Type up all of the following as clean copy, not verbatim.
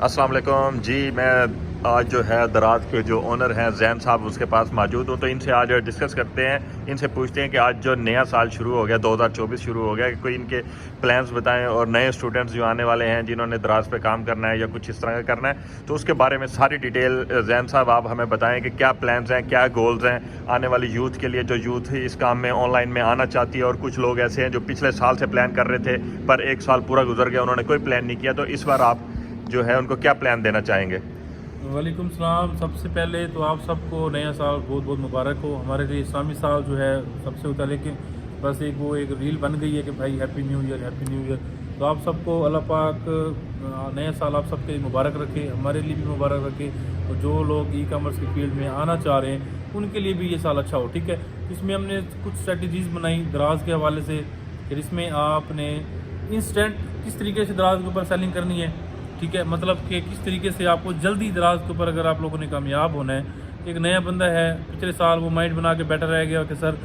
अस्सलाम वालेकुम जी। मैं आज जो है दराज के जो ओनर हैं जैन साहब उसके पास मौजूद हूँ, तो इनसे आज डिस्कस करते हैं, इनसे पूछते हैं कि आज जो नया साल शुरू हो गया 2024 शुरू हो गया, कि कोई इनके प्लान्स बताएं और नए स्टूडेंट्स जो आने वाले हैं जिन्होंने दराज पे काम करना है या कुछ इस तरह का करना है, तो उसके बारे में सारी डिटेल जैन साहब आप हमें बताएं कि क्या प्लान्स हैं, क्या गोल्स हैं आने वाली यूथ के लिए, जो यूथ इस काम में ऑनलाइन में आना चाहती है। और कुछ लोग ऐसे हैं जो पिछले साल से प्लान कर रहे थे पर एक साल पूरा गुजर गया, उन्होंने कोई प्लान नहीं किया, तो इस बार आप जो है उनको क्या प्लान देना चाहेंगे? वालेकुम सलाम। सबसे पहले तो आप सबको नया साल बहुत बहुत मुबारक हो। हमारे लिए इस्लामी साल जो है सबसे होता है, लेकिन बस एक रील बन गई है कि भाई happy new year, happy new year. तो आप सबको अल्लाह पाक नया साल आप सबके मुबारक रखे, हमारे लिए भी मुबारक रखे। और जो लोग ई कॉमर्स की फील्ड में आना चाह रहे हैं उनके लिए भी ये साल अच्छा हो, ठीक है। इसमें हमने कुछ स्ट्रेटजीज़ बनाई दराज के हवाले से, जिसमें आपने इंस्टेंट किस तरीके से दराज के ऊपर सेलिंग करनी है, ठीक है। मतलब कि किस तरीके से आपको जल्दी दराज के ऊपर अगर आप लोगों ने कामयाब होना है। एक नया बंदा है, पिछले साल वो माइंड बना के बैठा रह गया कि सर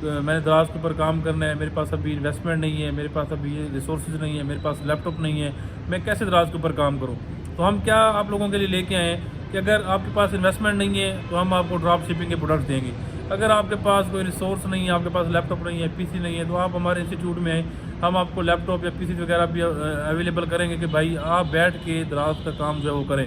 मैंने दराज के ऊपर काम करना है, मेरे पास अभी इन्वेस्टमेंट नहीं है, मेरे पास अभी रिसोर्सेज नहीं है, मेरे पास लैपटॉप नहीं है, मैं कैसे दराज के ऊपर काम करूँ। तो हम क्या आप लोगों के लिए लेके आए हैं कि अगर आपके पास इन्वेस्टमेंट नहीं है तो हम आपको ड्रॉप शिपिंग के प्रोडक्ट्स देंगे। अगर आपके पास कोई रिसोर्स नहीं है, आपके पास लैपटॉप नहीं है, पीसी नहीं है, तो आप हमारे इंस्टीट्यूट में आए, हम आपको लैपटॉप या पीसी वगैरह भी अवेलेबल करेंगे कि भाई आप बैठ के दराज का काम जो है वो करें।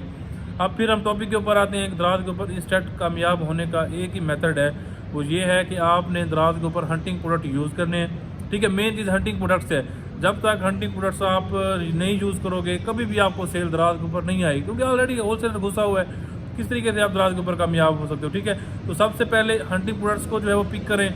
अब फिर हम टॉपिक के ऊपर आते हैं कि दराज के ऊपर इंस्टेंट कामयाब होने का एक ही मेथड है, वो ये है कि आपने दराज के ऊपर हंटिंग प्रोडक्ट यूज़ करने हैं, ठीक है। मेन चीज़ हंटिंग प्रोडक्ट्स है। जब तक हंटिंग प्रोडक्ट्स आप नहीं यूज़ करोगे कभी भी आपको सेल दराज के ऊपर नहीं आएगी, क्योंकि ऑलरेडी होलसेलर घुसा हुआ है। किस तरीके से आप दराज के ऊपर कामयाब हो सकते हो, ठीक है। तो सबसे पहले हंटिंग प्रोडक्ट्स को जो है वो पिक करें।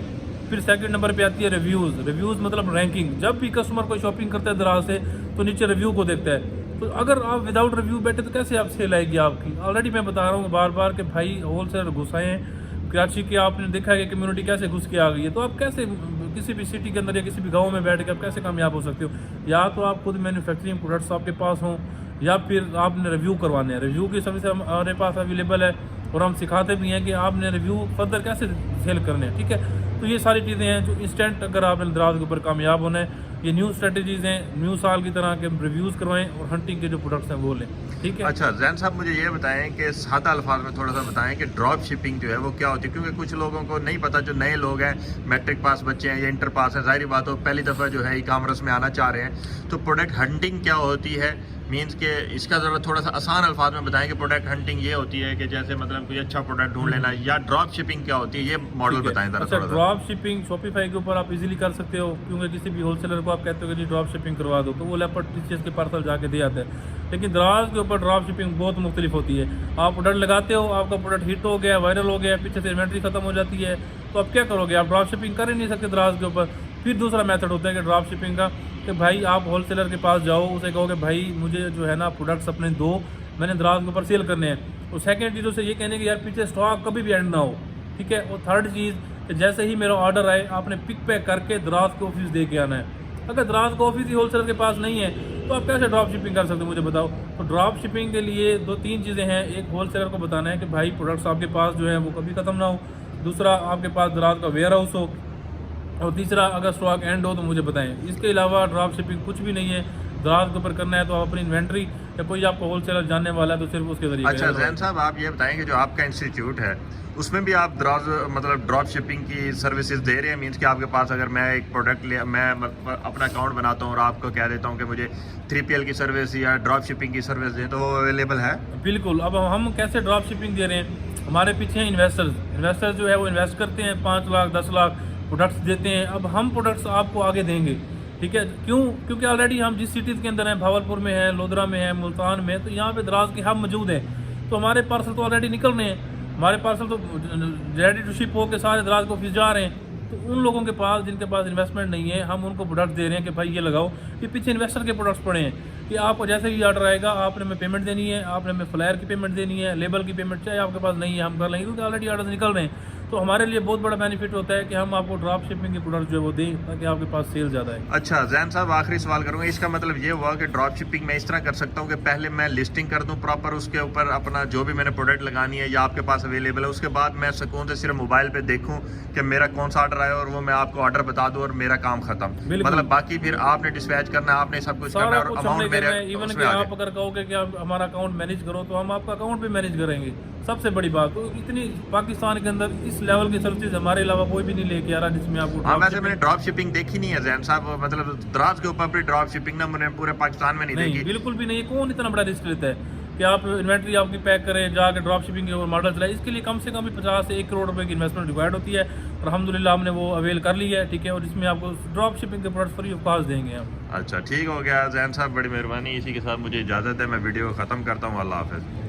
फिर सेकंड नंबर पे आती है रिव्यूज़ मतलब रैंकिंग। जब भी कस्टमर कोई शॉपिंग करता है दराज से तो नीचे रिव्यू को देखता है। तो अगर आप विदाउट रिव्यू बैठे तो कैसे आप सेल आएगी आपकी। ऑलरेडी मैं बता रहा हूँ बार बार कि भाई होलसेलर घुसाए हैं कराची की, आपने देखा है कि कम्युनिटी कैसे घुस के आ गई है। तो आप कैसे किसी भी सिटी के अंदर या किसी भी गाँव में बैठ के आप कैसे कामयाब हो सकते हो। या तो आप खुद मैन्युफैक्चरिंग प्रोडक्ट्स आपके पास हों, या फिर आपने रिव्यू करवाने हैं। रिव्यू की सर्विस हमारे पास अवेलेबल है और हम सिखाते भी हैं कि आपने रिव्यू फर्दर कैसे सेल करने हैं, ठीक है। तो ये सारी चीज़ें हैं जो इंस्टेंट अगर आपने दराज के ऊपर कामयाब होना है, ये न्यू स्ट्रेटजीज़ हैं। न्यू साल की तरह के रिव्यूज़ करवाएं और हंटिंग के जो प्रोडक्ट्स हैं वो लें, ठीक है। अच्छा जैन साहब, मुझे ये बताएं कि सादा अल्फाज में थोड़ा सा बताएं कि ड्रॉप शिपिंग जो है वो क्या होती है, क्योंकि कुछ लोगों को नहीं पता, जो नए लोग हैं, मैट्रिक पास बच्चे हैं या इंटर पास है, जाहिर बात हो पहली दफ़ा जो है ई कॉमर्स में आना चाह रहे हैं। तो प्रोडक्ट हंटिंग क्या होती है, मीन्स के इसका ज़रा थोड़ा सा आसान अल्फाज में बताएं कि प्रोडक्ट हंटिंग ये होती है कि जैसे मतलब कोई अच्छा प्रोडक्ट ढूंढ लेना, या ड्रॉप शिपिंग क्या होती है, ये मॉडल बताएं ज़रा। अच्छा, ड्रॉप शिपिंग शॉपिफाई के ऊपर आप इजीली कर सकते हो, क्योंकि किसी भी होलसेलर को आप कहते हो कि जी ड्रॉप शिपिंग करवा दो, तो वो लेपर्ड टीचर्स के पार्सल जाके दे आता है। लेकिन दराज के ऊपर ड्रॉप शिपिंग बहुत मुख्तलिफ होती है। आप प्रोडक्ट लगाते हो, आपका प्रोडक्ट हिट हो गया, वायरल हो गया, पीछे से इन्वेंट्री खत्म हो जाती है, तो आप क्या करोगे, आप ड्रॉप शिपिंग कर ही नहीं सकते दराज के ऊपर। फिर दूसरा मेथड होता है कि ड्रॉप शिपिंग का, कि भाई आप होलसेलर के पास जाओ, उसे कहो कि भाई मुझे जो है ना प्रोडक्ट्स अपने दो, मैंने दराज के ऊपर सेल करने हैं। और सेकंड चीज़ उसे ये कहने की यार पीछे स्टॉक कभी भी एंड ना हो, ठीक है। और थर्ड चीज़ कि जैसे ही मेरा ऑर्डर आए आपने पिक पैक करके दराज के ऑफिस दे के आना है। अगर दराज का ऑफिस ही होलसेलर के पास नहीं है तो आप कैसे ड्रॉप शिपिंग कर सकते हो, मुझे बताओ। तो ड्रॉप शिपिंग के लिए दो तीन चीज़ें हैं। एक, होलसेलर को बताना है कि भाई प्रोडक्ट्स आपके पास जो है वो कभी ख़त्म ना हो। दूसरा, आपके पास दराज का वेयर हाउस हो। और तीसरा, अगर स्टॉक एंड हो तो मुझे बताएं। इसके अलावा ड्रॉप शिपिंग कुछ भी नहीं है। दराज के ऊपर करना है तो आप अपनी इन्वेंट्री, या कोई आपको होलसेलर जानने वाला है तो सिर्फ उसके जरिए। अच्छा जैन साहब, आप ये बताएं कि जो आपका इंस्टीट्यूट है उसमें भी आप दराज मतलब ड्रॉप शिपिंग की सर्विसेज दे रहे हैं, मीन्स कि आपके पास अगर मैं एक प्रोडक्ट ले, मैं अपना अकाउंट बनाता हूँ और आपको कह देता हूँ कि मुझे 3PL की सर्विस या ड्रॉप शिपिंग की सर्विस दें, तो वो अवेलेबल है? बिल्कुल। अब हम कैसे ड्रॉप शिपिंग दे रहे हैं, हमारे पीछे हैं इन्वेस्टर्स जो है वो इन्वेस्ट करते हैं 5 लाख 10 लाख, प्रोडक्ट्स देते हैं। अब हम प्रोडक्ट्स आपको आगे देंगे, ठीक है। क्यों? क्योंकि ऑलरेडी हम जिस सिटीज़ के अंदर हैं, भावलपुर में है, लोधरा में है, मुल्तान में है, तो यहाँ पे दराज के हब मौजूद हैं। तो हमारे पार्सल तो ऑलरेडी निकल रहे हैं, हमारे पार्सल तो रेडी टू शिप होकर सारे दराज को ऑफिस जा रहे हैं। तो उन लोगों के पास जिनके पास इन्वेस्टमेंट नहीं है, हम उनको प्रोडक्ट दे रहे हैं कि भाई ये लगाओ। ये पीछे इन्वेस्टर के प्रोडक्ट्स पड़े हैं कि आपको जैसे भी ऑर्डर आएगा आपने हमें पेमेंट देनी है, आपने हमें फ्लायर की पेमेंट देनी है, लेबल की पेमेंट चाहे आपके पास नहीं है हम कर लेंगे, क्योंकि ऑलरेडी ऑर्डर निकल रहे हैं। तो हमारे लिए बहुत बड़ा बेनिफिट होता है कि हम आपको ड्रॉप शिपिंग के प्रोडक्ट जो है वो दें ताकि आपके पास सेल ज़्यादा है। अच्छा जैन साहब, आखिरी सवाल करूंगा, इसका मतलब ये हुआ कि ड्रॉप शिपिंग मैं इस तरह कर सकता हूँ कि पहले मैं लिस्टिंग कर दूं प्रॉपर, उसके ऊपर अपना जो भी मैंने प्रोडक्ट लगानी है या आपके पास अवेलेबल है, उसके बाद मैं सुकून से सिर्फ मोबाइल पे देखूं कि मेरा कौन सा ऑर्डर आया और वो मैं आपको ऑर्डर बता दूं और मेरा काम खत्म। मतलब बाकी फिर आपने डिस्पैच करना है, आपने सब कुछ करना है और अमाउंट मेरे इवन उसमें कि आ आप अगर कहोगे कि आप हमारा अकाउंट मैनेज करो तो हम आपका अकाउंट भी मैनेज करेंगे। सबसे बड़ी बात तो इतनी पाकिस्तान के अंदर इस लेवल की सर्विसेज हमारे अलावा कोई भी नहीं लेके आ रहा जिसमें आपको हाँ, वैसे मैंने ड्रॉप शिपिंग देखी नहीं है जैन साहब, मतलब दराज के ऊपर भी ड्रॉप शिपिंग ना मैंने पूरे पाकिस्तान में नहीं देखी। बिल्कुल भी नहीं। कौन इतना बड़ा रिस्क लेता है कि आप इन्वेंट्री आपकी पैक करें जाके ड्रॉप शिपिंग के ऊपर मॉडल चलाए? इसके लिए कम से कम भी 50 से 1 करोड़ रुपए की इन्वेस्टमेंट रिक्वायर्ड होती है और अल्हम्दुलिल्लाह हमने वो अवेल कर ली है, ठीक है। और इसमें आपको ड्रॉप शिपिंग के प्रोडक्ट्स फ्री ऑफ कॉस्ट देंगे हम। अच्छा ठीक हो गया जैन साहब, बड़ी मेहरबानी। इसी के साथ मुझे इजाज़त है, मैं वीडियो ख़त्म करता हूँ। अल्लाह हाफ़िज़।